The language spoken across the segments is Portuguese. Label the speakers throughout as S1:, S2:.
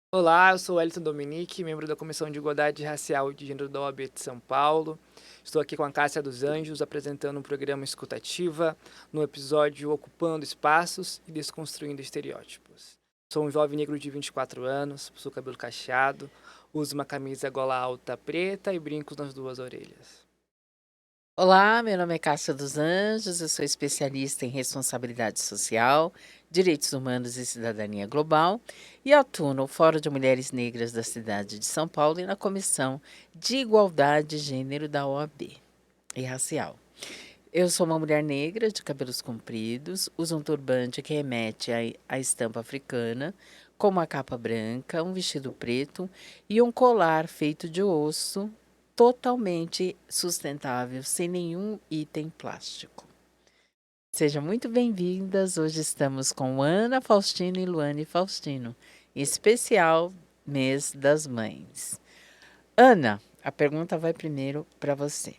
S1: Olá, eu sou o Wellington Dominique, membro da Comissão de Igualdade Racial e de Gênero da OAB de São Paulo. Estou aqui com a Cássia dos Anjos, apresentando um programa Escutativa, no episódio Ocupando Espaços e Desconstruindo Estereótipos. Sou um jovem negro de 24 anos, possuo cabelo cacheado, uso uma camisa gola alta preta e brincos nas duas orelhas.
S2: Olá, meu nome é Cássia dos Anjos, eu sou especialista em responsabilidade social, direitos humanos e cidadania global e atuo no Fórum de Mulheres Negras da cidade de São Paulo e na Comissão de Igualdade de Gênero da OAB e Racial. Eu sou uma mulher negra de cabelos compridos, uso um turbante que remete à estampa africana, com uma capa branca, um vestido preto e um colar feito de osso totalmente sustentável, sem nenhum item plástico. Sejam muito bem-vindas. Hoje estamos com Ana Faustino e Luane Faustino, em especial Mês das Mães. Ana, a pergunta vai primeiro para você.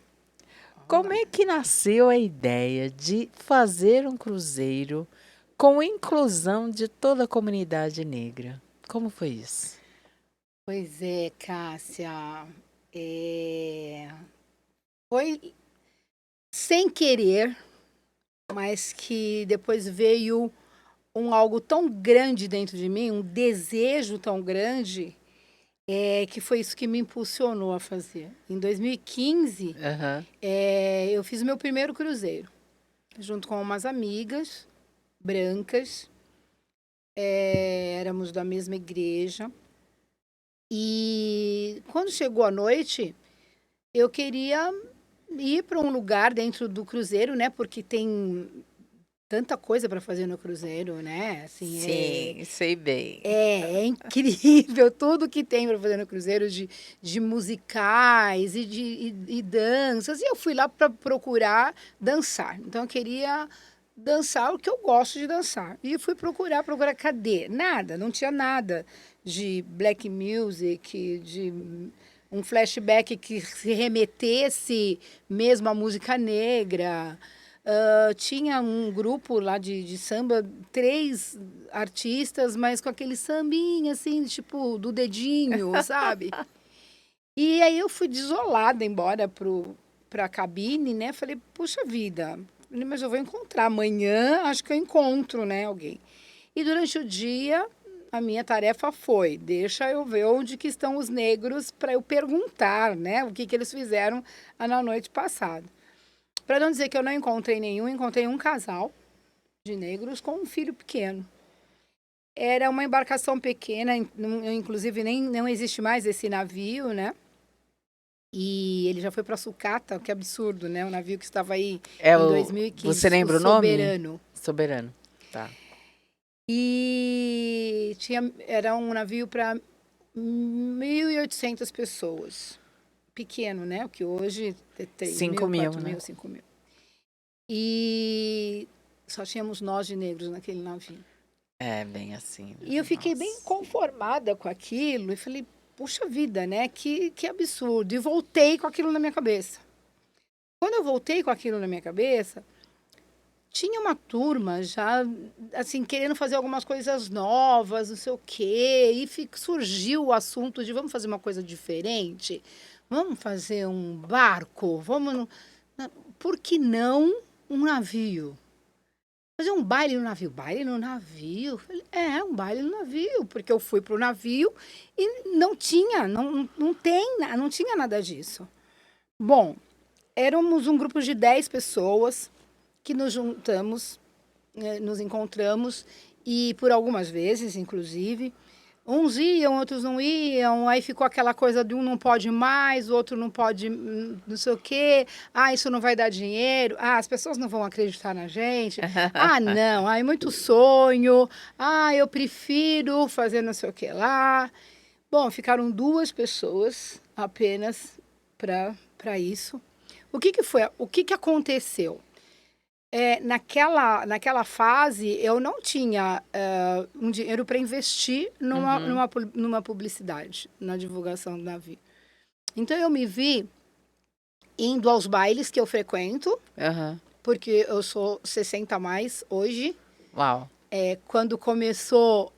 S2: Como é que nasceu a ideia de fazer um cruzeiro com inclusão de toda a comunidade negra? Como foi isso?
S3: Pois é, Cássia. É, Foi sem querer, mas que depois veio algo tão grande dentro de mim, um desejo tão grande, que foi isso que me impulsionou a fazer. Em 2015,
S2: Aham.
S3: eu fiz o meu primeiro cruzeiro, junto com umas amigas brancas, éramos da mesma igreja. E quando chegou a noite, eu queria ir para um lugar dentro do cruzeiro, né? Porque tem tanta coisa para fazer no cruzeiro, né? Assim,
S2: Sim, sei bem.
S3: é incrível tudo que tem para fazer no cruzeiro de musicais e danças. E eu fui lá para procurar dançar. Então eu queria dançar o que eu gosto de dançar. E fui procurar, cadê? Nada, não tinha nada de black music, de um flashback que se remetesse mesmo à música negra. Tinha um grupo lá de samba, 3 artistas, mas com aquele sambinha, assim, tipo, do dedinho, sabe? E aí eu fui desolada embora pra cabine, né? Falei, puxa vida, mas eu vou encontrar amanhã, acho que eu encontro, né, alguém. E durante o dia, a minha tarefa foi, deixa eu ver onde que estão os negros para eu perguntar, né, o que que eles fizeram na noite passada. Para não dizer que eu não encontrei nenhum, encontrei um casal de negros com um filho pequeno. Era uma embarcação pequena, inclusive nem não existe mais esse navio, né? E ele já foi para sucata, que absurdo, né? O navio que estava aí
S2: É
S3: em
S2: você
S3: 2015, o
S2: lembra o nome?
S3: Soberano.
S2: Soberano. Tá.
S3: E era um navio para 1.800 pessoas. Pequeno, né? O que hoje é 3
S2: 5
S3: mil,
S2: mil,
S3: 4
S2: né?
S3: mil, 5 mil. E só tínhamos nós de negros naquele navio.
S2: É bem assim, né?
S3: E eu fiquei bem
S2: Nossa.
S3: conformada com aquilo e falei, puxa vida, né? Que absurdo. E voltei com aquilo na minha cabeça. Quando eu voltei com aquilo na minha cabeça, tinha uma turma já, assim, querendo fazer algumas coisas novas, não sei o quê. E surgiu o assunto de vamos fazer uma coisa diferente? Vamos fazer um barco? Por que não um navio? Fazer um baile no navio. Baile no navio? Falei, um baile no navio, porque eu fui pro navio e não tinha, não tinha nada disso. Bom, éramos um grupo de 10 pessoas que nos juntamos, nos encontramos e por algumas vezes, inclusive, uns iam, outros não iam, aí ficou aquela coisa de um não pode mais, o outro não pode não sei o quê, isso não vai dar dinheiro, as pessoas não vão acreditar na gente, não, muito sonho, eu prefiro fazer não sei o que lá. Bom, ficaram 2 pessoas apenas para isso. O que que foi? O que que aconteceu? Naquela fase, eu não tinha um dinheiro para investir
S2: Uhum.
S3: numa publicidade, na divulgação do navio. Então, eu me vi indo aos bailes que eu frequento,
S2: Aham.
S3: porque eu sou 60 a mais hoje.
S2: Uau.
S3: Quando começou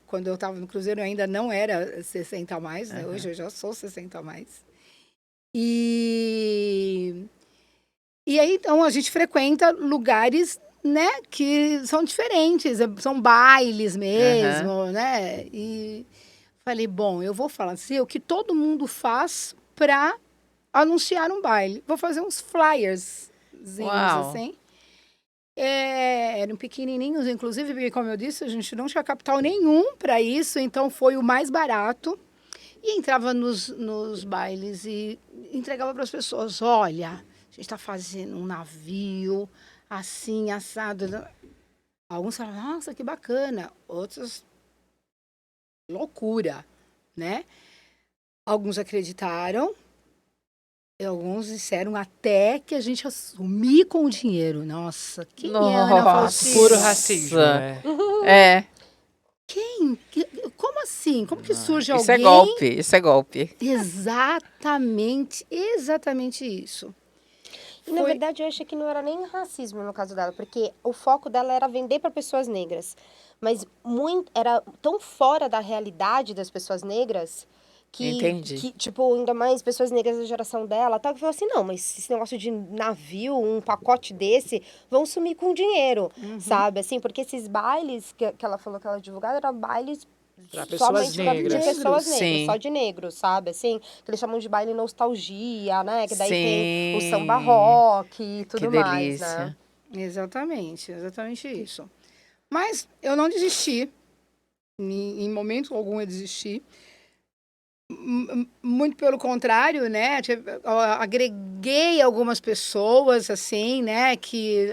S3: quando eu estava no Cruzeiro, eu ainda não era 60 a mais, né?
S2: Aham.
S3: Hoje eu já sou 60 a mais. E aí, então, a gente frequenta lugares, né, que são diferentes, são bailes mesmo, né? E falei, bom, eu vou fazer o que todo mundo faz para anunciar um baile. Vou fazer uns flyerzinhos,
S2: Uau.
S3: assim. Eram pequenininhos, inclusive, porque, como eu disse, a gente não tinha capital nenhum para isso, então foi o mais barato. E entrava nos bailes e entregava para as pessoas: olha, a gente está fazendo um navio assim, assado. Alguns falavam: nossa, que bacana. Outros, loucura, né? Alguns acreditaram. E alguns disseram até que a gente ia sumir com o dinheiro. Nossa, quem é Ana
S2: Nossa.
S3: Faustina?
S1: Puro racismo, né?
S2: É.
S3: Quem? Como assim? Como que surge
S2: Isso é
S3: alguém?
S2: golpe, isso é golpe.
S3: Exatamente isso.
S4: E, na
S3: Foi-
S4: verdade, eu achei que não era nem racismo no caso dela, porque o foco dela era vender para pessoas negras. Mas era tão fora da realidade das pessoas negras
S2: Entendi.
S4: que, tipo, ainda mais pessoas negras da geração dela, tá? Que falou assim, não, mas esse negócio de navio, um pacote desse, vão sumir com dinheiro, sabe? Assim, porque esses bailes que ela falou que ela divulgava eram bailes
S1: Pra pessoas
S4: somente de
S1: negras.
S4: pessoas negras,
S2: Sim.
S4: só de negros, sabe? Assim, que eles chamam de baile nostalgia, né? Que daí tem o
S2: Sim.
S4: samba rock e
S2: Que
S4: tudo mais, né?
S2: delícia.
S3: exatamente isso. Mas eu não desisti. Em momento algum eu desisti. Muito pelo contrário, né? Eu agreguei algumas pessoas, assim, né? Que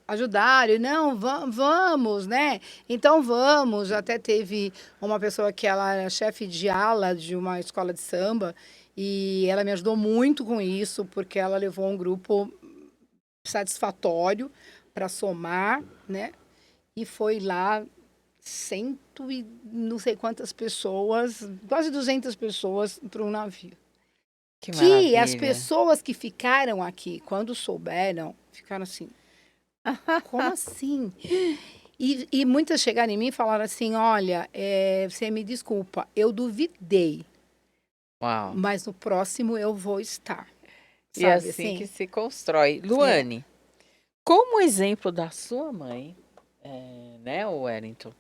S3: ajudaram. E, não, vamos, né? Então vamos. Até teve uma pessoa que ela era chefe de ala de uma escola de samba. E ela me ajudou muito com isso, porque ela levou um grupo satisfatório para somar, né? E foi lá cento e não sei quantas pessoas, quase 200 pessoas para um navio.
S2: Que
S3: Que as
S2: maravilha.
S3: pessoas que ficaram aqui, quando souberam, ficaram assim, como assim? E muitas chegaram em mim e falaram assim, olha, você me desculpa, eu duvidei,
S2: Uau.
S3: mas no próximo eu vou estar.
S2: E é
S3: Sabe,
S2: assim que
S3: assim?
S2: se constrói. Luane, como exemplo da sua mãe, né, o Wellington,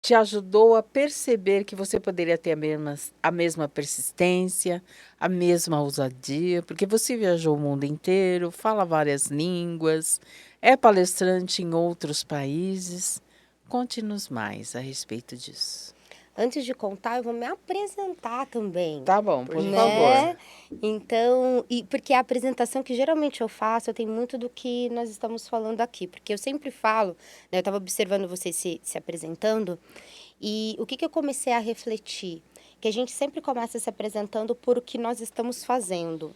S2: te ajudou a perceber que você poderia ter a mesma persistência, a mesma ousadia, porque você viajou o mundo inteiro, fala várias línguas, é palestrante em outros países. Conte-nos mais a respeito disso.
S4: Antes de contar, eu vou me apresentar também.
S2: Tá bom, por
S3: Né?
S2: favor.
S4: Então, porque a apresentação que geralmente eu faço, eu tenho muito do que nós estamos falando aqui. Porque eu sempre falo, né, eu estava observando vocês se apresentando, e o que eu comecei a refletir? Que a gente sempre começa se apresentando por o que nós estamos fazendo.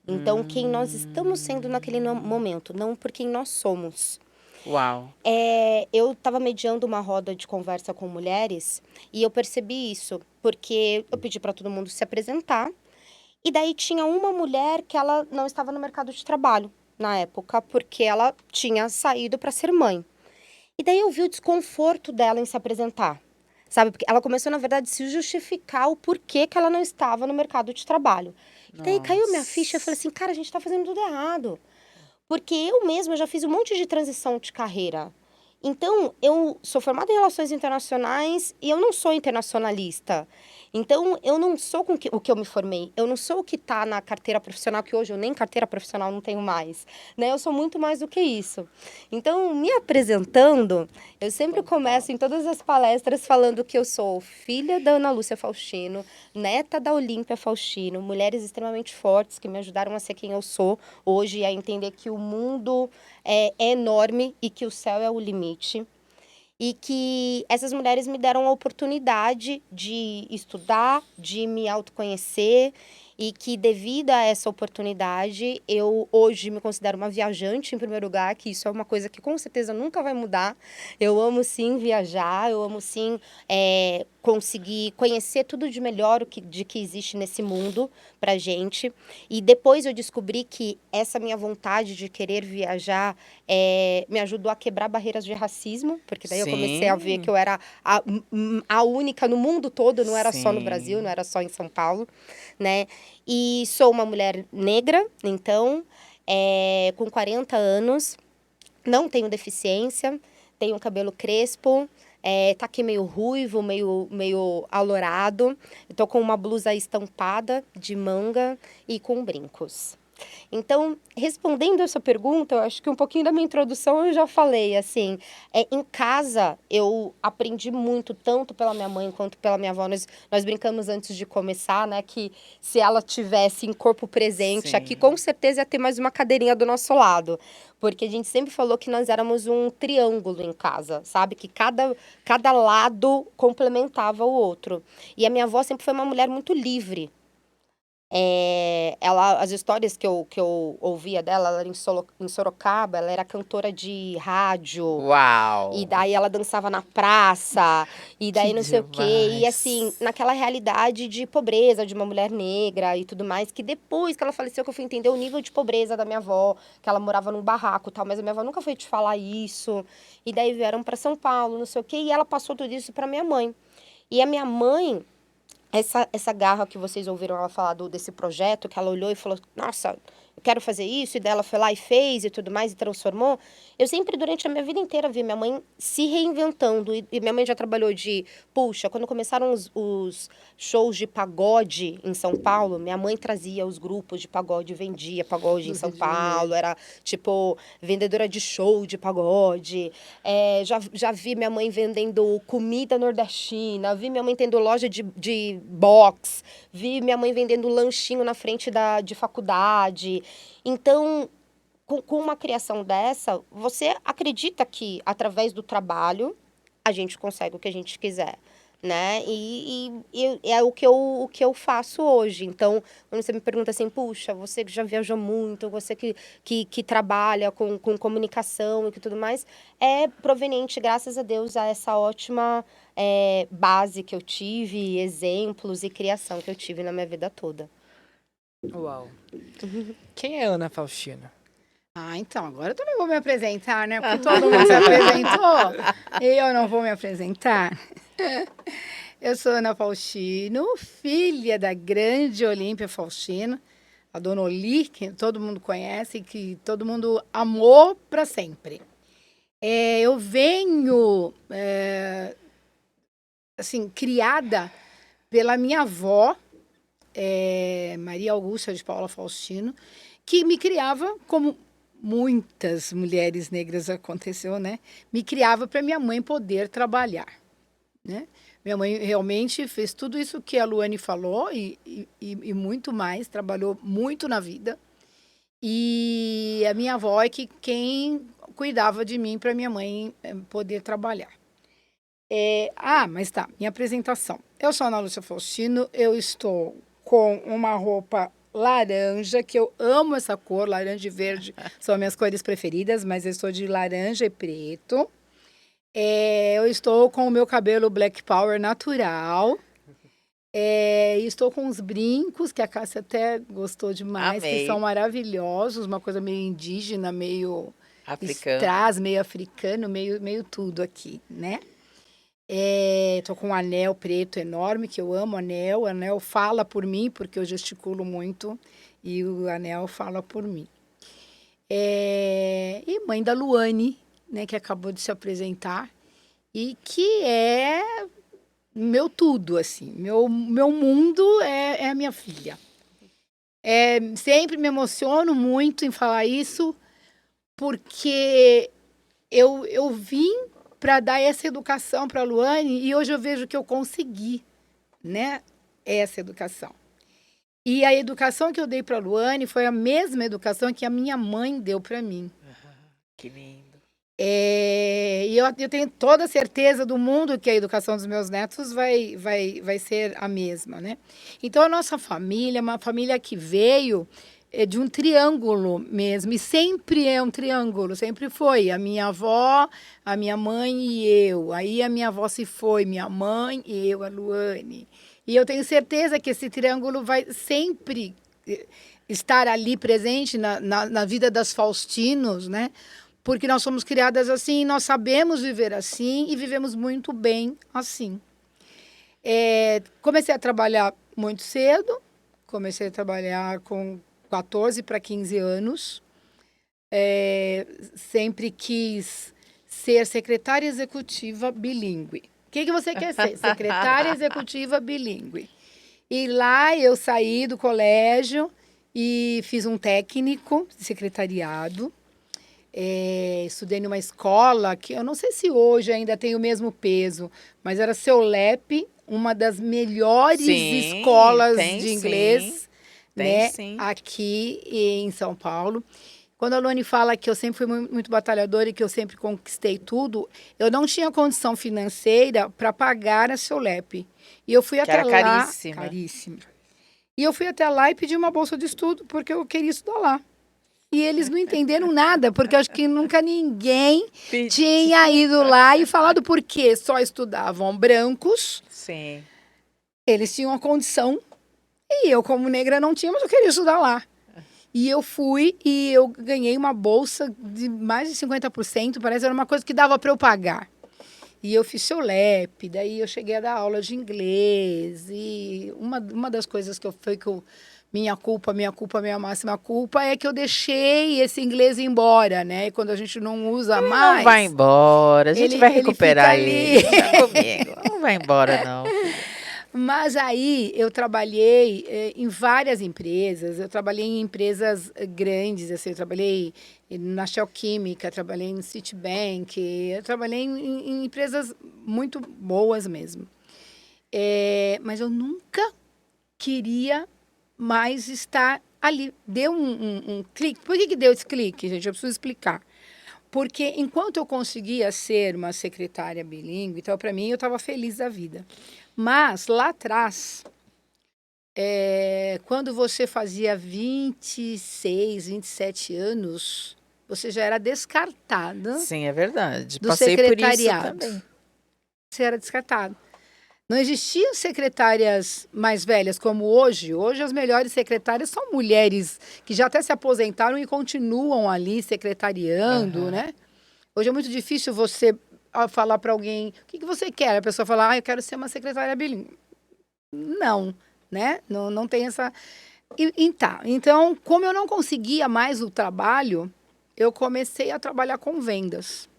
S4: Então, quem nós estamos sendo naquele momento, não por quem nós somos.
S2: Uau.
S4: Eu estava mediando uma roda de conversa com mulheres e eu percebi isso, porque eu pedi para todo mundo se apresentar e daí tinha uma mulher que ela não estava no mercado de trabalho na época, porque ela tinha saído para ser mãe. E daí eu vi o desconforto dela em se apresentar, sabe? Porque ela começou, na verdade, a se justificar o porquê que ela não estava no mercado de trabalho. E daí caiu minha ficha, eu falei assim, cara, a gente está fazendo tudo errado. Porque eu mesma já fiz um monte de transição de carreira. Então, eu sou formada em relações internacionais e eu não sou internacionalista. Então, eu não sou o que eu me formei. Eu não sou o que está na carteira profissional, que hoje eu nem carteira profissional não tenho mais. Né? Eu sou muito mais do que isso. Então, me apresentando, eu sempre começo em todas as palestras falando que eu sou filha da Ana Lúcia Faustino, neta da Olímpia Faustino, mulheres extremamente fortes que me ajudaram a ser quem eu sou hoje e a entender que o mundo é enorme e que o céu é o limite. E que essas mulheres me deram a oportunidade de estudar, de me autoconhecer e que devido a essa oportunidade, eu hoje me considero uma viajante em primeiro lugar, que isso é uma coisa que com certeza nunca vai mudar. Eu amo sim viajar, eu amo sim conseguir conhecer tudo de melhor de que existe nesse mundo pra gente. E depois eu descobri que essa minha vontade de querer viajar me ajudou a quebrar barreiras de racismo, porque daí eu comecei a ver que eu era a única no mundo todo, não era só no Brasil, não era só em São Paulo, né? E sou uma mulher negra, então, com 40 anos, não tenho deficiência, tenho cabelo crespo, tá aqui meio ruivo, meio alourado. Eu tô com uma blusa estampada de manga e com brincos. Então, respondendo essa pergunta, eu acho que um pouquinho da minha introdução eu já falei, assim, em casa eu aprendi muito, tanto pela minha mãe quanto pela minha avó. Nós brincamos antes de começar, né, que se ela tivesse em corpo presente aqui, com certeza ia ter mais uma cadeirinha do nosso lado. Porque a gente sempre falou que nós éramos um triângulo em casa, sabe? Que cada lado complementava o outro. E a minha avó sempre foi uma mulher muito livre. As histórias que eu ouvia dela, ela era em Sorocaba, ela era cantora de rádio.
S2: Uau!
S4: E daí ela dançava na praça, e daí
S2: Que
S4: não sei o quê. E assim,
S2: demais.
S4: naquela realidade de pobreza de uma mulher negra e tudo mais, que depois que ela faleceu que eu fui entender o nível de pobreza da minha avó, que ela morava num barraco e tal, mas a minha avó nunca foi te falar isso. E daí vieram para São Paulo, não sei o quê, e ela passou tudo isso para minha mãe. E a minha mãe, essa garra que vocês ouviram ela falar desse projeto, que ela olhou e falou, nossa, eu quero fazer isso, e daí ela foi lá e fez e tudo mais, e transformou. Eu sempre, durante a minha vida inteira, vi minha mãe se reinventando, e minha mãe já trabalhou puxa, quando começaram os shows de pagode em São Paulo, minha mãe trazia os grupos de pagode, vendia pagode em São Paulo, era, tipo, vendedora de show de pagode. Já vi minha mãe vendendo comida nordestina, vi minha mãe tendo loja de box, vi minha mãe vendendo lanchinho na frente de faculdade. Então, com uma criação dessa, você acredita que, através do trabalho, a gente consegue o que a gente quiser, né? E é o que eu faço hoje. Então, quando você me pergunta assim, puxa, você que já viajou muito, você que trabalha com comunicação e que tudo mais, é proveniente, graças a Deus, a essa ótima base que eu tive, exemplos e criação que eu tive na minha vida toda.
S1: Uau. Quem é Ana Faustina?
S3: Então, agora eu também vou me apresentar, né? Porque todo mundo se apresentou. Eu não vou me apresentar. Eu sou Ana Faustino, filha da grande Olímpia Faustino, a dona Oli, que todo mundo conhece e que todo mundo amou para sempre. Eu venho, assim, criada pela minha avó, Maria Augusta de Paula Faustino, que me criava como muitas mulheres negras aconteceu, né? Me criava para minha mãe poder trabalhar, né? Minha mãe realmente fez tudo isso que a Luane falou e muito mais, trabalhou muito na vida. E a minha avó é quem cuidava de mim para minha mãe poder trabalhar. Mas tá, minha apresentação. Eu sou Ana Lúcia Faustino, eu estou com uma roupa laranja, que eu amo essa cor, laranja e verde são minhas cores preferidas, mas eu estou de laranja e preto. Eu estou com o meu cabelo Black Power natural. Estou com os brincos, que a Cássia até gostou demais,
S2: Amei.
S3: que são maravilhosos, uma coisa meio indígena, meio
S2: Africano.
S3: strass, meio africano, meio tudo aqui, né? Tô com um anel preto enorme, que eu amo anel. O anel fala por mim, porque eu gesticulo muito, e o anel fala por mim. E mãe da Luane, né, que acabou de se apresentar, e que é meu tudo, assim. Meu mundo é a minha filha. Sempre me emociono muito em falar isso, porque eu vim para dar essa educação para a Luane e hoje eu vejo que eu consegui, né, essa educação. E a educação que eu dei para a Luane foi a mesma educação que a minha mãe deu para mim.
S2: Que lindo.
S3: E eu tenho toda a certeza do mundo que a educação dos meus netos vai ser a mesma, né? Então, a nossa família é uma família que veio de um triângulo mesmo, e sempre é um triângulo, sempre foi. A minha avó, a minha mãe e eu. Aí a minha avó se foi, minha mãe e eu, a Luane. E eu tenho certeza que esse triângulo vai sempre estar ali presente na vida das Faustinos, né? Porque nós somos criadas assim, nós sabemos viver assim e vivemos muito bem assim. Comecei a trabalhar muito cedo, comecei a trabalhar com 14 para 15 anos. Sempre quis ser secretária executiva bilíngue. O que você quer ser? Secretária executiva bilíngue. E lá eu saí do colégio e fiz um técnico de secretariado. Estudei numa escola que eu não sei se hoje ainda tem o mesmo peso, mas era CEULEP, uma das melhores
S2: Sim,
S3: escolas
S2: tem
S3: de inglês,
S2: sim, tem
S3: né,
S2: sim.
S3: aqui em São Paulo. Quando a Luane fala que eu sempre fui muito batalhadora e que eu sempre conquistei tudo, eu não tinha condição financeira para pagar a CEULEP. E eu fui
S2: Que
S3: até
S2: era
S3: lá,
S2: caríssima.
S3: caríssima. E eu fui até lá e pedi uma bolsa de estudo porque eu queria estudar lá. E eles não entenderam nada, porque eu acho que nunca ninguém tinha ido lá e falado por quê. Só estudavam brancos,
S2: Sim.
S3: eles tinham a condição, e eu, como negra, não tinha, mas eu queria estudar lá. E eu fui e eu ganhei uma bolsa de mais de 50%, parece que era uma coisa que dava para eu pagar. E eu fiz CEULEP, daí eu cheguei a dar aula de inglês, e uma das coisas que eu minha máxima culpa é que eu deixei esse inglês ir embora, né? E quando a gente não usa mais.
S2: Não vai embora, a gente vai recuperar
S3: ele.
S2: ele. Deixa comigo. Não vai embora, não.
S3: Mas aí eu trabalhei em várias empresas, eu trabalhei em empresas grandes, assim, eu trabalhei na Shell Química, trabalhei no Citibank, eu trabalhei em empresas muito boas mesmo. Mas eu nunca queria mais estar ali. Deu um clique. Por que deu esse clique, gente? Eu preciso explicar. Porque enquanto eu conseguia ser uma secretária bilíngue, então, para mim, eu estava feliz da vida. Mas, lá atrás, quando você fazia 26, 27 anos, você já era descartada.
S2: Sim, é verdade.
S3: Do
S2: Passei por isso
S3: secretariado.
S2: também.
S3: Você era descartado. Não existiam secretárias mais velhas como hoje. Hoje as melhores secretárias são mulheres que já até se aposentaram e continuam ali secretariando, né? Hoje é muito difícil você falar para alguém, o que você quer? A pessoa falar, eu quero ser uma secretária bilíngue. Não, né? Não tem essa... Então, como eu não conseguia mais o trabalho, eu comecei a trabalhar com vendas.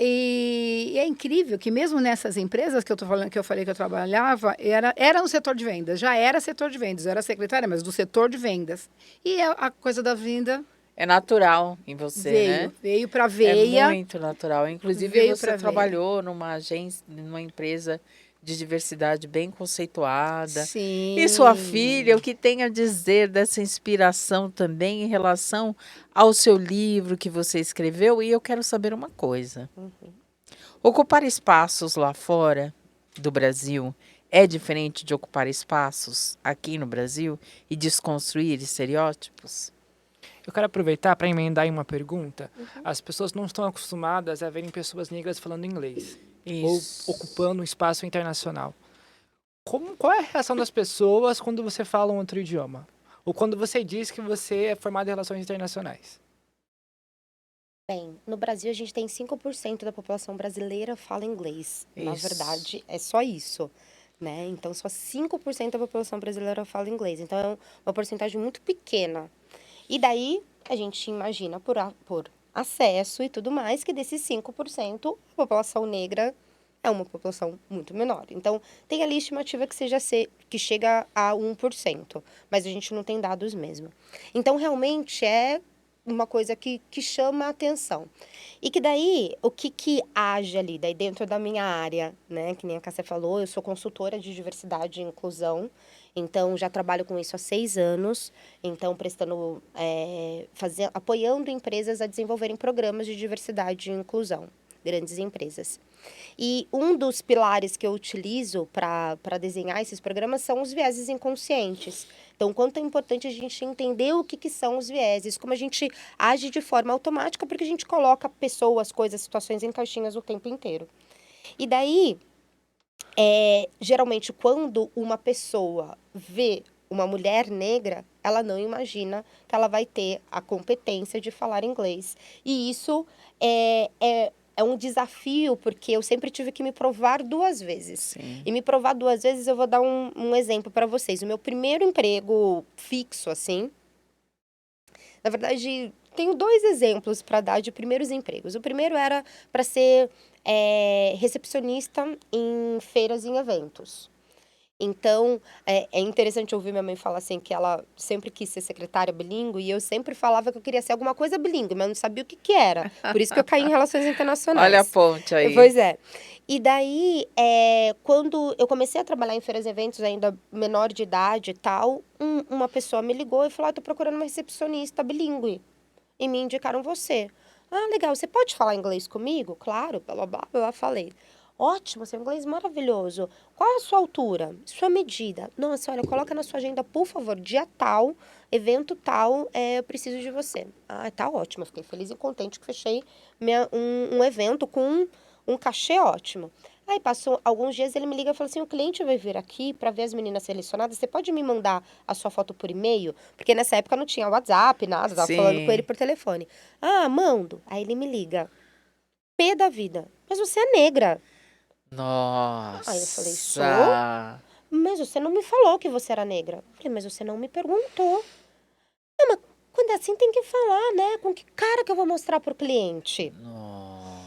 S3: E é incrível que mesmo nessas empresas que eu tô falando, que eu falei que eu trabalhava, era no setor de vendas, já era setor de vendas, eu era secretária, mas do setor de vendas. E a coisa da venda
S2: É natural em você, né?
S3: veio para veia.
S2: É muito natural. Inclusive,
S3: Veio
S2: você
S3: pra
S2: trabalhou numa agência, numa empresa de diversidade bem conceituada.
S3: Sim.
S2: E sua filha, o que tem a dizer dessa inspiração também em relação ao seu livro que você escreveu? E eu quero saber uma coisa. Ocupar espaços lá fora do Brasil é diferente de ocupar espaços aqui no Brasil e desconstruir estereótipos?
S1: Eu quero aproveitar para emendar em uma pergunta. As pessoas não estão acostumadas a verem pessoas negras falando inglês.
S2: Isso.
S1: Ou ocupando um espaço internacional. Qual é a reação das pessoas quando você fala um outro idioma? Ou quando você diz que você é formado em relações internacionais?
S4: Bem, no Brasil a gente tem 5% da população brasileira fala inglês. Na
S2: Isso.
S4: verdade, é só isso, né? Então, só 5% da população brasileira fala inglês. Então, é uma porcentagem muito pequena. E daí, a gente imagina por acesso e tudo mais, que desses 5%, a população negra é uma população muito menor. Então, tem ali estimativa que chega a 1%, mas a gente não tem dados mesmo. Então, realmente, uma coisa que chama a atenção. E que daí, o que age ali, daí dentro da minha área, né? Que nem a Cássia falou, eu sou consultora de diversidade e inclusão, então já trabalho com isso há 6 anos, então prestando, apoiando empresas a desenvolverem programas de diversidade e inclusão, grandes empresas. E um dos pilares que eu utilizo para desenhar esses programas são os vieses inconscientes. Então, quanto é importante a gente entender o que são os vieses, como a gente age de forma automática, porque a gente coloca pessoas, coisas, situações em caixinhas o tempo inteiro. E daí, geralmente, quando uma pessoa vê uma mulher negra, ela não imagina que ela vai ter a competência de falar inglês. E isso é um desafio, porque eu sempre tive que me provar 2 vezes.
S2: Sim.
S4: E me provar 2 vezes, eu vou dar um exemplo para vocês. O meu primeiro emprego fixo, assim... Na verdade, tenho 2 exemplos para dar de primeiros empregos. O primeiro era para ser recepcionista em feiras e em eventos. Então, é interessante ouvir minha mãe falar assim, que ela sempre quis ser secretária bilíngue, e eu sempre falava que eu queria ser alguma coisa bilíngue, mas não sabia o que era. Por isso que eu caí em relações internacionais.
S2: Olha a ponte aí.
S4: Pois é. E daí, quando eu comecei a trabalhar em feiras e eventos, ainda menor de idade e tal, uma pessoa me ligou e falou, tô procurando uma recepcionista bilíngue. E me indicaram você. Ah, legal, você pode falar inglês comigo? Claro, blá, blá, blá, falei. Ótimo, seu inglês maravilhoso. Qual é a sua altura? Sua medida? Nossa, olha, coloca na sua agenda, por favor, dia tal, evento tal, eu preciso de você. Ah, tá ótimo. Eu fiquei feliz e contente que fechei um evento com um cachê ótimo. Aí passou alguns dias, ele me liga e fala assim, o cliente vai vir aqui para ver as meninas selecionadas, você pode me mandar a sua foto por e-mail? Porque nessa época não tinha WhatsApp, nada, tava falando com ele por telefone. Ah, mando. Aí ele me liga. Pé da vida. Mas você é negra.
S2: Nossa.
S4: Aí eu falei, sou? Mas você não me falou que você era negra. Eu falei, mas você não me perguntou. Não, mas quando é assim tem que falar, né? Com que cara que eu vou mostrar pro cliente?
S2: Nossa.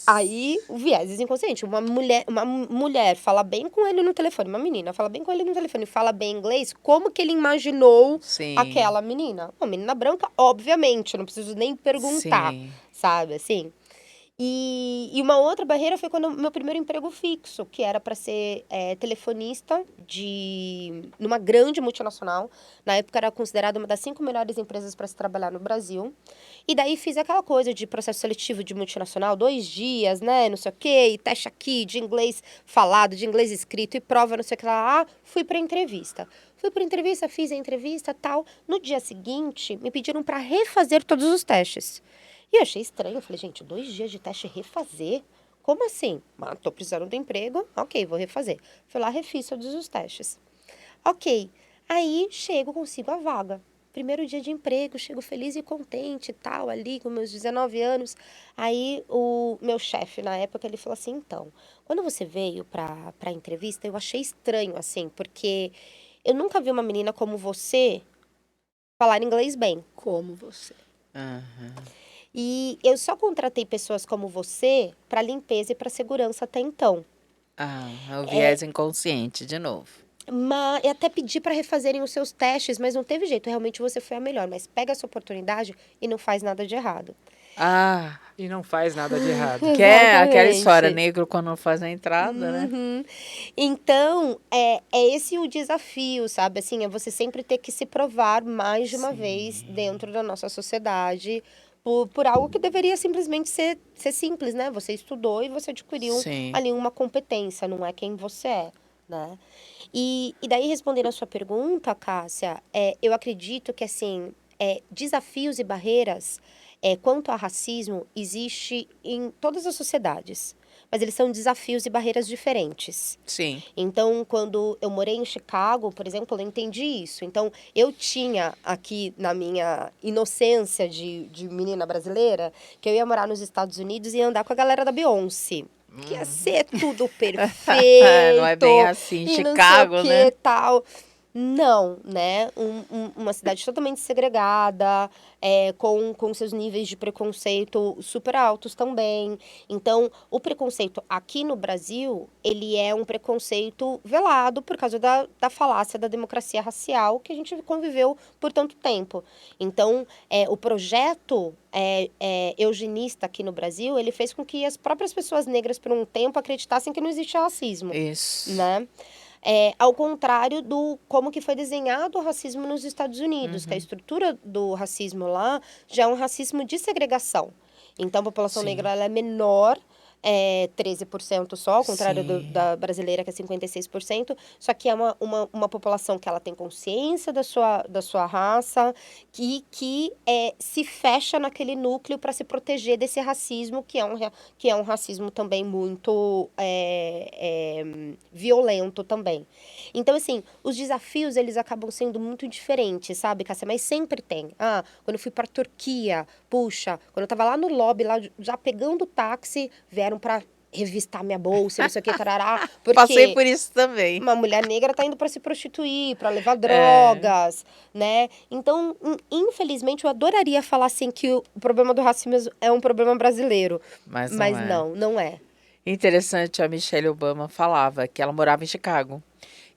S4: Aí, o vieses inconsciente. Uma mulher fala bem com ele no telefone, uma menina fala bem com ele no telefone, fala bem inglês, como que ele imaginou
S2: Sim.
S4: aquela menina? Uma menina branca, obviamente, não preciso nem perguntar,
S2: Sim.
S4: sabe, assim? E uma outra barreira foi quando meu primeiro emprego fixo, que era para ser telefonista numa grande multinacional. Na época era considerada uma das 5 melhores empresas para se trabalhar no Brasil. E daí fiz aquela coisa de processo seletivo de multinacional, 2 dias, né, não sei o quê, e teste aqui de inglês falado, de inglês escrito, e prova, não sei o que lá. Ah, fui para entrevista. Fui para entrevista, fiz a entrevista, tal. No dia seguinte, me pediram para refazer todos os testes. E eu achei estranho, eu falei, gente, 2 dias de teste refazer? Como assim? Ah, tô precisando de emprego, ok, vou refazer. Fui lá, refiz todos os testes. Ok, aí chego, consigo a vaga. Primeiro dia de emprego, chego feliz e contente e tal, ali com meus 19 anos. Aí o meu chefe, na época, ele falou assim, então, quando você veio pra entrevista, eu achei estranho, assim, porque eu nunca vi uma menina como você falar inglês bem.
S3: Como você.
S2: Aham.
S4: E eu só contratei pessoas como você para limpeza e para segurança até então.
S2: Ah, é o viés inconsciente, de novo.
S4: Mas eu até pedi para refazerem os seus testes, mas não teve jeito. Realmente você foi a melhor. Mas pega essa oportunidade e não faz nada de errado.
S2: Ah,
S1: E não faz nada de errado.
S2: que é aquela
S4: Exatamente.
S2: história, negro quando não faz a entrada, né?
S4: Uhum. Então, é esse o desafio, sabe? Assim, é você sempre ter que se provar mais de uma vez dentro da nossa sociedade por algo que deveria simplesmente ser simples, né? Você estudou e você adquiriu
S2: Sim.
S4: ali uma competência, não é quem você é, né? E daí, respondendo a sua pergunta, Cássia, eu acredito que, assim, desafios e barreiras quanto ao racismo existe em todas as sociedades, mas eles são desafios e barreiras diferentes.
S2: Sim.
S4: Então, quando eu morei em Chicago, por exemplo, eu entendi isso. Então, eu tinha aqui na minha inocência de menina brasileira, que eu ia morar nos Estados Unidos e ia andar com a galera da Beyoncé. Que ia ser tudo perfeito.
S2: Não é bem assim,
S4: e
S2: Chicago,
S4: não sei o
S2: né?
S4: que, tal. Não, né? Uma cidade totalmente segregada, com seus níveis de preconceito super altos também. Então, o preconceito aqui no Brasil, ele é um preconceito velado por causa da falácia da democracia racial que a gente conviveu por tanto tempo. Então, o projeto eugenista aqui no Brasil, ele fez com que as próprias pessoas negras, por um tempo, acreditassem que não existia racismo,
S2: Isso.
S4: né? Ao contrário do como que foi desenhado o racismo nos Estados Unidos, que a estrutura do racismo lá já é um racismo de segregação. Então, a população
S2: Sim.
S4: negra ela é menor, 13% só, ao contrário
S2: Sim.
S4: da brasileira, que é 56%, só que é uma população que ela tem consciência da sua raça, que se fecha naquele núcleo para se proteger desse racismo, que é um racismo também muito violento também. Então, assim, os desafios, eles acabam sendo muito diferentes, sabe, Cássia? Mas sempre tem. Quando eu fui pra Turquia, puxa, quando eu tava lá no lobby, lá já pegando o táxi, vieram pra revistar minha bolsa, não sei o que, tarará.
S2: Passei
S4: Porque
S2: por isso também.
S4: uma mulher negra tá indo pra se prostituir, pra levar drogas, né? Então, infelizmente, eu adoraria falar assim que o problema do racismo é um problema brasileiro.
S2: Mas
S4: Mas
S2: não é.
S4: não é.
S2: Interessante, a Michelle Obama falava que ela morava em Chicago.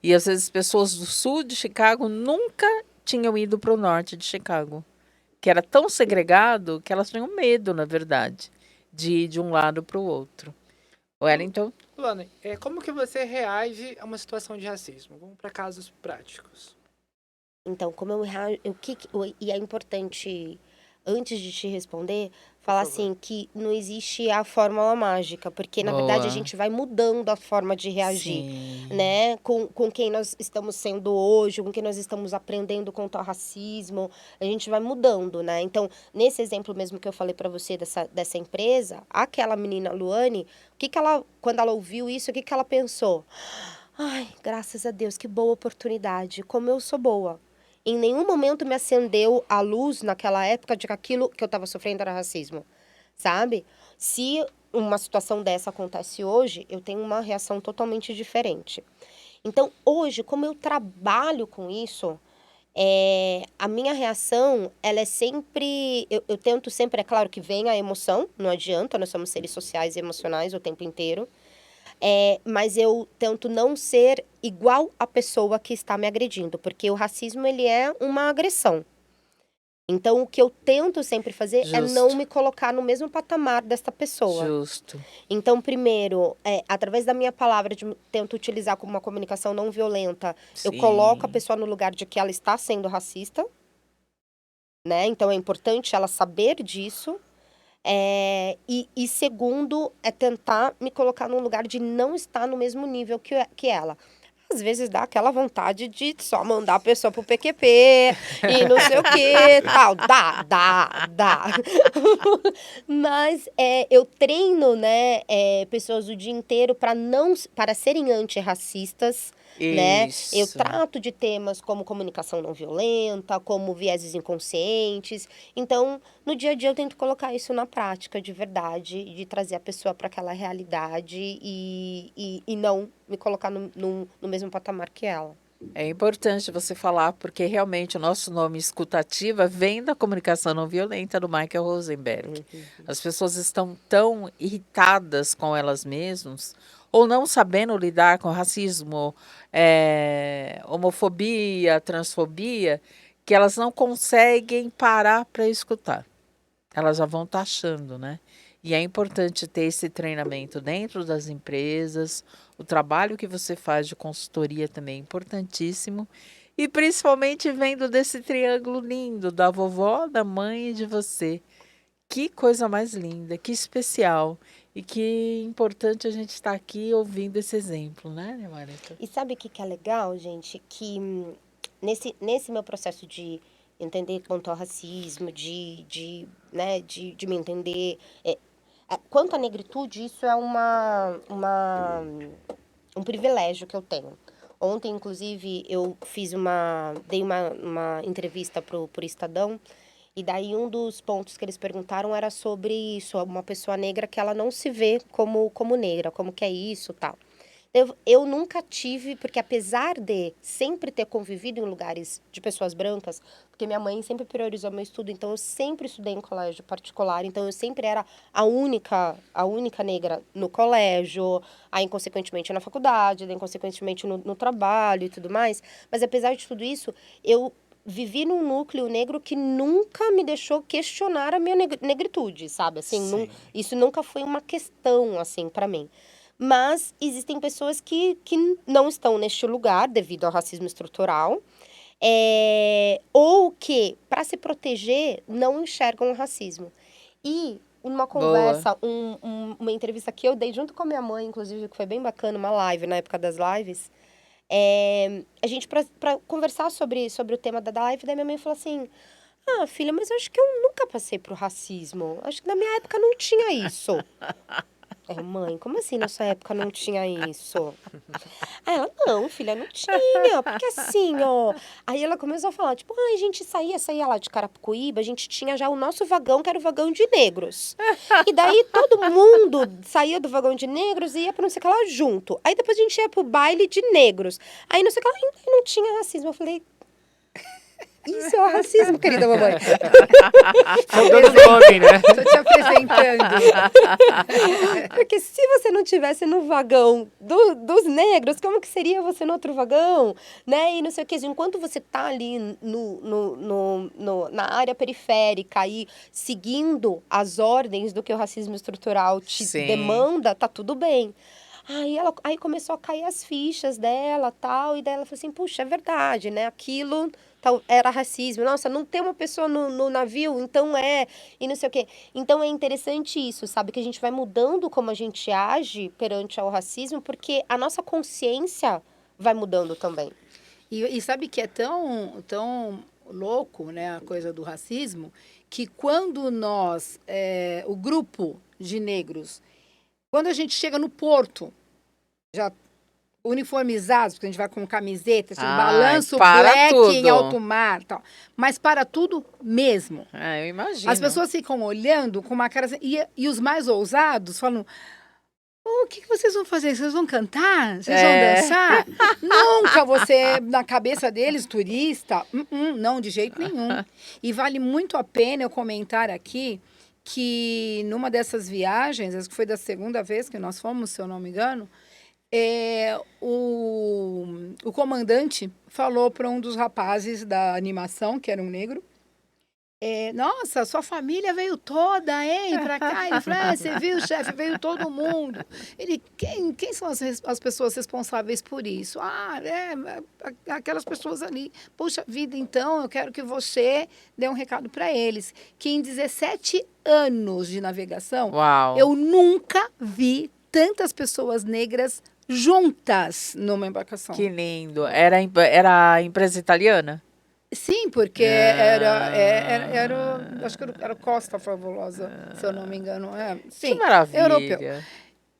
S2: E às vezes pessoas do sul de Chicago nunca tinham ido para o norte de Chicago. Que era tão segregado que elas tinham medo, na verdade, de ir de um lado para o outro. Wellington?
S1: Luana, como que você reage a uma situação de racismo? Vamos para casos práticos.
S4: Então, como e é importante, antes de te responder, falar
S1: favor.
S4: assim que não existe a fórmula mágica, porque na verdade a
S2: Boa.
S4: gente vai mudando a forma de reagir,
S2: Sim.
S4: né? Com quem nós estamos sendo hoje, com quem nós estamos aprendendo contra o racismo, a gente vai mudando, né? Então, nesse exemplo mesmo que eu falei para você dessa empresa, aquela menina Luane, quando ela ouviu isso, o que ela pensou? Ai, graças a Deus, que boa oportunidade, como eu sou boa. Em nenhum momento me acendeu a luz naquela época de que aquilo que eu estava sofrendo era racismo, sabe? Se uma situação dessa acontece hoje, eu tenho uma reação totalmente diferente. Então, hoje, como eu trabalho com isso, a minha reação, ela é sempre... Eu tento sempre, é claro que vem a emoção, não adianta, nós somos seres sociais e emocionais o tempo inteiro. Mas eu tento não ser igual à pessoa que está me agredindo, porque o racismo, ele é uma agressão. Então, o que eu tento sempre fazer é não
S2: Justo.
S4: me colocar no mesmo patamar desta pessoa.
S2: Justo.
S4: Então, primeiro, através da minha palavra, tento utilizar como uma comunicação não violenta, eu coloco a
S2: Sim.
S4: pessoa no lugar de que ela está sendo racista, né? Então, é importante ela saber disso. E segundo, é tentar me colocar num lugar de não estar no mesmo nível que ela. Às vezes dá aquela vontade de só mandar a pessoa pro PQP e não sei o que, tal. Dá. Mas eu treino, né, pessoas o dia inteiro para serem antirracistas, né? Eu
S2: Isso.
S4: trato de temas como comunicação não violenta, como vieses inconscientes. Então, no dia a dia eu tento colocar isso na prática de verdade, de trazer a pessoa para aquela realidade e não me colocar no mesmo patamar que ela.
S2: É importante você falar, porque realmente o nosso nome escutativa vem da comunicação não violenta do Michael Rosenberg. As pessoas estão tão irritadas com elas mesmas, ou não sabendo lidar com racismo, homofobia, transfobia, que elas não conseguem parar para escutar. Elas já vão taxando, né? E é importante ter esse treinamento dentro das empresas. O trabalho que você faz de consultoria também é importantíssimo. E principalmente vendo desse triângulo lindo da vovó, da mãe e de você. Que coisa mais linda, que especial. E que importante a gente estar aqui ouvindo esse exemplo, né, Marita?
S4: E sabe o que é legal, gente? Que nesse meu processo de entender quanto ao racismo, de me entender... quanto à negritude, isso é um privilégio que eu tenho. Ontem, inclusive, eu dei uma entrevista pro Estadão, e daí um dos pontos que eles perguntaram era sobre isso, uma pessoa negra que ela não se vê como negra, como que é isso, tal. Eu nunca tive, porque apesar de sempre ter convivido em lugares de pessoas brancas, porque minha mãe sempre priorizou meu estudo, então eu sempre estudei em colégio particular, então eu sempre era a única negra no colégio, aí consequentemente na faculdade, daí consequentemente no trabalho e tudo mais. Mas apesar de tudo isso, eu vivi num núcleo negro que nunca me deixou questionar a minha negritude, sabe? Assim, isso nunca foi uma questão, assim, para mim. Mas existem pessoas que não estão neste lugar devido ao racismo estrutural, ou que, para se proteger, não enxergam o racismo. E uma conversa, uma entrevista que eu dei junto com a minha mãe, inclusive, que foi bem bacana, uma live, na época das lives, a gente, para conversar sobre o tema da live, daí minha mãe falou assim, filha, mas eu acho que eu nunca passei por racismo. Acho que na minha época não tinha isso. Mãe, como assim na sua época não tinha isso? Aí ela, não, filha, não tinha, porque assim, ó. Aí ela começou a falar, tipo, a gente saía lá de Carapicuíba, a gente tinha já o nosso vagão, que era o vagão de negros. E daí todo mundo saía do vagão de negros e ia pra não sei o que lá junto. Aí depois a gente ia pro baile de negros. Aí não sei o que lá, ainda não tinha racismo. Eu falei, isso é o racismo, querida mamãe.
S1: Falando nome, né?
S3: Tô te apresentando.
S4: Porque se você não tivesse no vagão dos negros, como que seria você no outro vagão? Né? E não sei o que. Enquanto você tá ali na área periférica e seguindo as ordens do que o racismo estrutural te demanda, tá tudo bem. Aí começou a cair as fichas dela, tal, e daí ela falou assim, puxa, é verdade, né? Aquilo era racismo. Nossa, não tem uma pessoa no navio, então e não sei o quê. Então é interessante isso, sabe? Que a gente vai mudando como a gente age perante ao racismo, porque a nossa consciência vai mudando também.
S3: E sabe que é tão louco, né, a coisa do racismo, que quando nós, o grupo de negros, quando a gente chega no porto, já uniformizados, porque a gente vai com camiseta, balanço black
S2: tudo.
S3: em alto mar, tal. Mas para tudo mesmo.
S2: Eu imagino.
S3: As pessoas ficam olhando com uma cara assim, e os mais ousados falam, o que vocês vão fazer? Vocês vão cantar? Vocês vão dançar? Nunca você, na cabeça deles, turista, não, de jeito nenhum. E vale muito a pena eu comentar aqui que numa dessas viagens, acho que foi da segunda vez que nós fomos, se eu não me engano, o comandante falou para um dos rapazes da animação, que era um negro, nossa, sua família veio toda, hein, pra cá. Ele falou, você viu, chefe, veio todo mundo. Ele, quem são as pessoas responsáveis por isso? Aquelas pessoas ali. Puxa vida, então, eu quero que você dê um recado para eles. Que em 17 anos de navegação, eu nunca vi tantas pessoas negras juntas numa embarcação.
S2: Que lindo. Era a empresa italiana?
S3: Sim, porque acho que era Costa Favolosa, se eu não me engano. Sim,
S2: que maravilha.
S3: Europeu.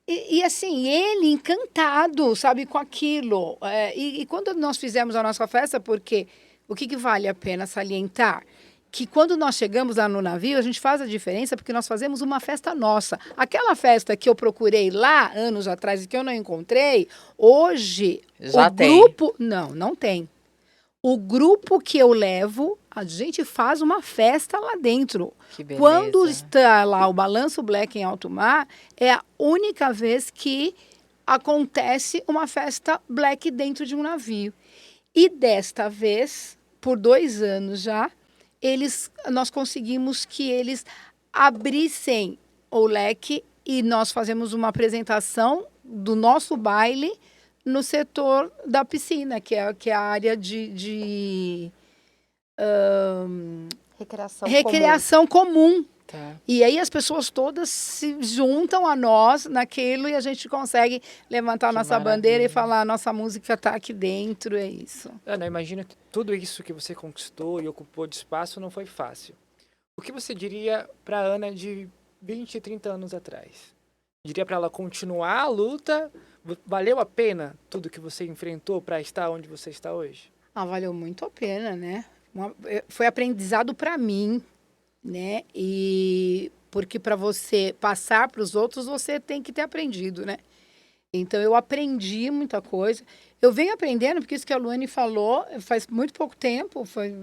S3: E assim, ele encantado, sabe, com aquilo. E quando nós fizemos a nossa festa, porque o que vale a pena salientar? Que quando nós chegamos lá no navio, a gente faz a diferença porque nós fazemos uma festa nossa. Aquela festa que eu procurei lá, anos atrás, e que eu não encontrei, hoje,
S2: já
S3: o grupo... Não tem. O grupo que eu levo, a gente faz uma festa lá dentro.
S2: Que beleza.
S3: Quando está lá o Balanço Black em alto mar, é a única vez que acontece uma festa black dentro de um navio. E desta vez, por 2 anos já, nós conseguimos que eles abrissem o leque e nós fazemos uma apresentação do nosso baile no setor da piscina, que é a área de recreação comum.
S2: Tá.
S3: E aí as pessoas todas se juntam a nós naquilo e a gente consegue levantar a nossa bandeira e falar, a nossa música está aqui dentro, é isso.
S1: Ana, imagina que tudo isso que você conquistou e ocupou de espaço não foi fácil. O que você diria para a Ana de 20, 30 anos atrás? Diria para ela continuar a luta? Valeu a pena tudo que você enfrentou para estar onde você está hoje?
S3: Valeu muito a pena, né? Foi aprendizado para mim, né? E porque para você passar para os outros, você tem que ter aprendido, né? Então, eu aprendi muita coisa. Eu venho aprendendo, porque isso que a Luane falou faz muito pouco tempo, foi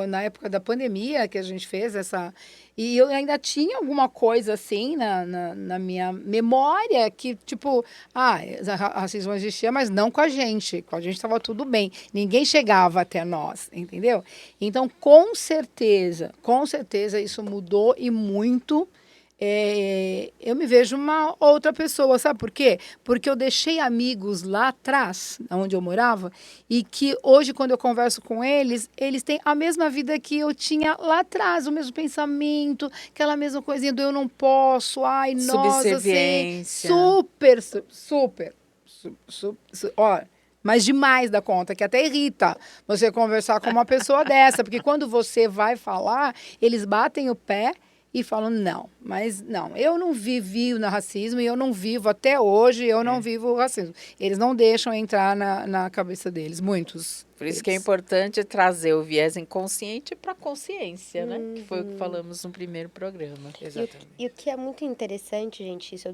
S3: na época da pandemia que a gente fez essa. E eu ainda tinha alguma coisa assim na minha memória, que tipo, racismo existia, mas não com a gente. Com a gente estava tudo bem. Ninguém chegava até nós, entendeu? Então, com certeza isso mudou e muito. Eu me vejo uma outra pessoa, sabe por quê? Porque eu deixei amigos lá atrás, onde eu morava, e que hoje, quando eu converso com eles, eles têm a mesma vida que eu tinha lá atrás, o mesmo pensamento, aquela mesma coisinha do eu não posso, ai, nossa, assim,
S2: Subserviência.
S3: super, ó, mas demais da conta, que até irrita você conversar com uma pessoa dessa, porque quando você vai falar, eles batem o pé e falam, não, eu não vivi o racismo e eu não vivo até hoje, eu não vivo o racismo. Eles não deixam entrar na cabeça deles, muitos.
S2: Por isso que é importante trazer o viés inconsciente para a consciência, né? Que foi o que falamos no primeiro programa.
S1: Exatamente.
S4: E o que é muito interessante, gente, isso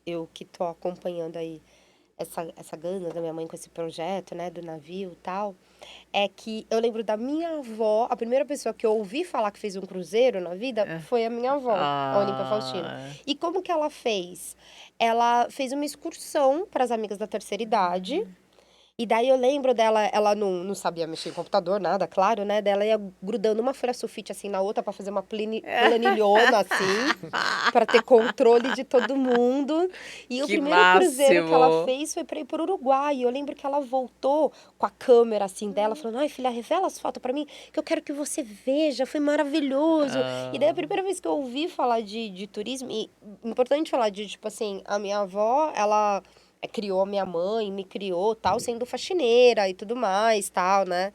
S4: eu que tô acompanhando aí essa gana da minha mãe com esse projeto, né, do navio e tal, é que eu lembro da minha avó, a primeira pessoa que eu ouvi falar que fez um cruzeiro na vida foi a minha avó, a Olímpia Faustino. E como que ela fez? Ela fez uma excursão para as amigas da terceira idade. E daí eu lembro dela, ela não sabia mexer em computador, nada, claro, né? Dela ia grudando uma folha sulfite assim na outra para fazer uma planilhona assim, para ter controle de todo mundo. E o primeiro cruzeiro que ela fez foi para ir para o Uruguai. E eu lembro que ela voltou com a câmera assim dela, falando: "Ai, filha, revela as fotos para mim, que eu quero que você veja, foi maravilhoso". E daí a primeira vez que eu ouvi falar de turismo, e importante falar de tipo assim, a minha avó, ela criou minha mãe, me criou, tal, sendo faxineira e tudo mais, tal, né?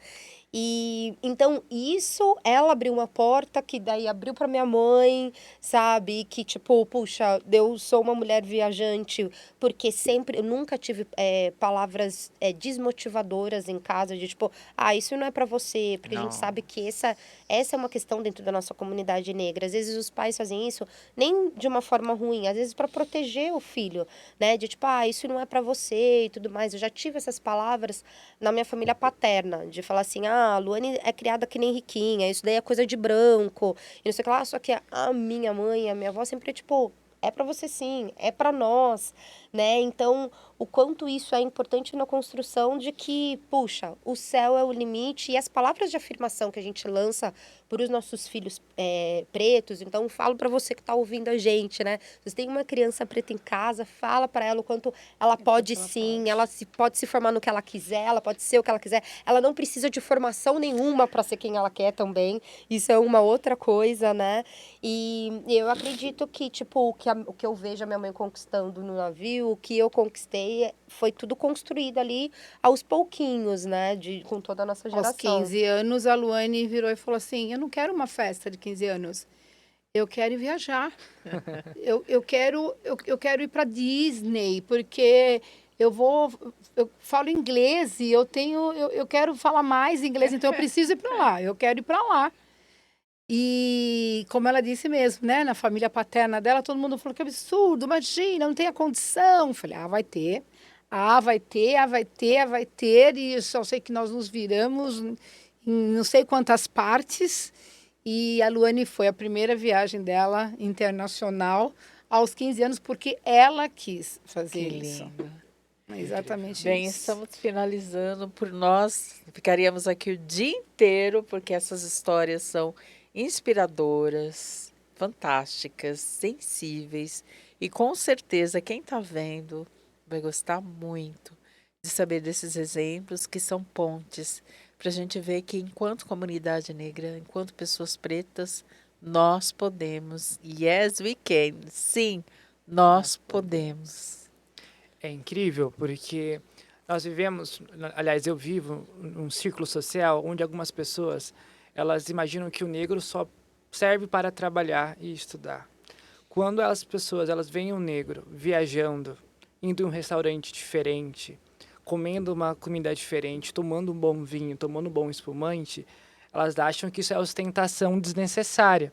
S4: E então isso, ela abriu uma porta que daí abriu para minha mãe, sabe? Que tipo, puxa, eu sou uma mulher viajante, porque sempre, eu nunca tive palavras desmotivadoras em casa, de tipo, isso não é para você, porque a gente sabe que essa é uma questão dentro da nossa comunidade negra. Às vezes os pais fazem isso nem de uma forma ruim, às vezes para proteger o filho, né? De tipo, isso não é para você e tudo mais. Eu já tive essas palavras na minha família paterna, de falar assim, a Luane é criada que nem riquinha, isso daí é coisa de branco, e não sei o que lá, só que a minha mãe, a minha avó sempre tipo, é para você sim, é para nós, né? Então, o quanto isso é importante na construção de que, puxa, o céu é o limite, e as palavras de afirmação que a gente lança para os nossos filhos pretos, então falo para você que está ouvindo a gente, né? Se você tem uma criança preta em casa, fala para ela o quanto ela pode sim, ela pode se formar no que ela quiser, ela pode ser o que ela quiser, ela não precisa de formação nenhuma para ser quem ela quer também, isso é uma outra coisa, né? E eu acredito que, tipo, o que eu vejo a minha mãe conquistando no navio, o que eu conquistei, foi tudo construído ali aos pouquinhos, né? Com toda a nossa geração.
S3: Aos 15 anos, a Luane virou e falou assim, eu não quero uma festa de 15 anos, eu quero ir viajar. eu quero ir para Disney, porque eu falo inglês e eu quero falar mais inglês, então eu preciso ir para lá, eu quero ir para lá. E como ela disse mesmo, né, na família paterna dela, todo mundo falou que absurdo, imagina, não tem a condição. Eu falei, vai ter. Vai ter, e eu só sei que nós nos viramos em não sei quantas partes. E a Luane foi a primeira viagem dela internacional aos 15 anos, porque ela quis fazer isso. Exatamente
S2: Bem,
S3: isso.
S2: estamos finalizando. Por nós, ficaríamos aqui o dia inteiro, porque essas histórias são inspiradoras, fantásticas, sensíveis. E com certeza, quem está vendo vai gostar muito de saber desses exemplos que são pontes para a gente ver que, enquanto comunidade negra, enquanto pessoas pretas, nós podemos. Yes, we can. Sim, nós podemos.
S1: É incrível, porque nós vivemos, aliás, eu vivo num círculo social onde algumas pessoas, elas imaginam que o negro só serve para trabalhar e estudar. Quando as pessoas, elas veem um negro viajando, indo em um restaurante diferente, comendo uma comida diferente, tomando um bom vinho, tomando um bom espumante, elas acham que isso é ostentação desnecessária.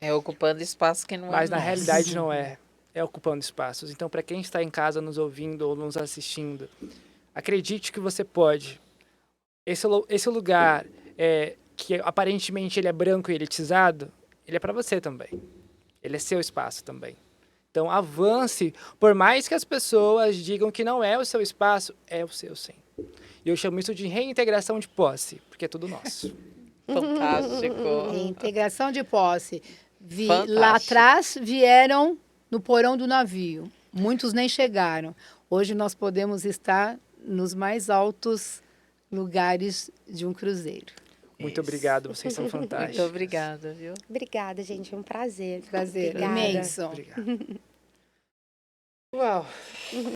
S2: É ocupando espaço que não é
S1: Mas na
S2: nosso.
S1: realidade não é. é Ocupando Espaços. Então, para quem está em casa nos ouvindo ou nos assistindo, acredite que você pode. Esse lugar que aparentemente ele é branco e elitizado, ele é para você também. Ele é seu espaço também. Então, avance, por mais que as pessoas digam que não é o seu espaço, é o seu sim. E eu chamo isso de reintegração de posse, porque é tudo nosso.
S2: Fantástico.
S3: Integração de posse.
S2: Fantástico.
S3: Lá atrás vieram no porão do navio. Muitos nem chegaram. Hoje nós podemos estar nos mais altos lugares de um cruzeiro.
S1: Muito obrigado, vocês são fantásticos.
S2: Muito obrigada, viu?
S4: Obrigada, gente. É um prazer.
S3: Prazer
S4: Obrigada.
S3: imenso.
S1: Obrigado.
S2: Uau.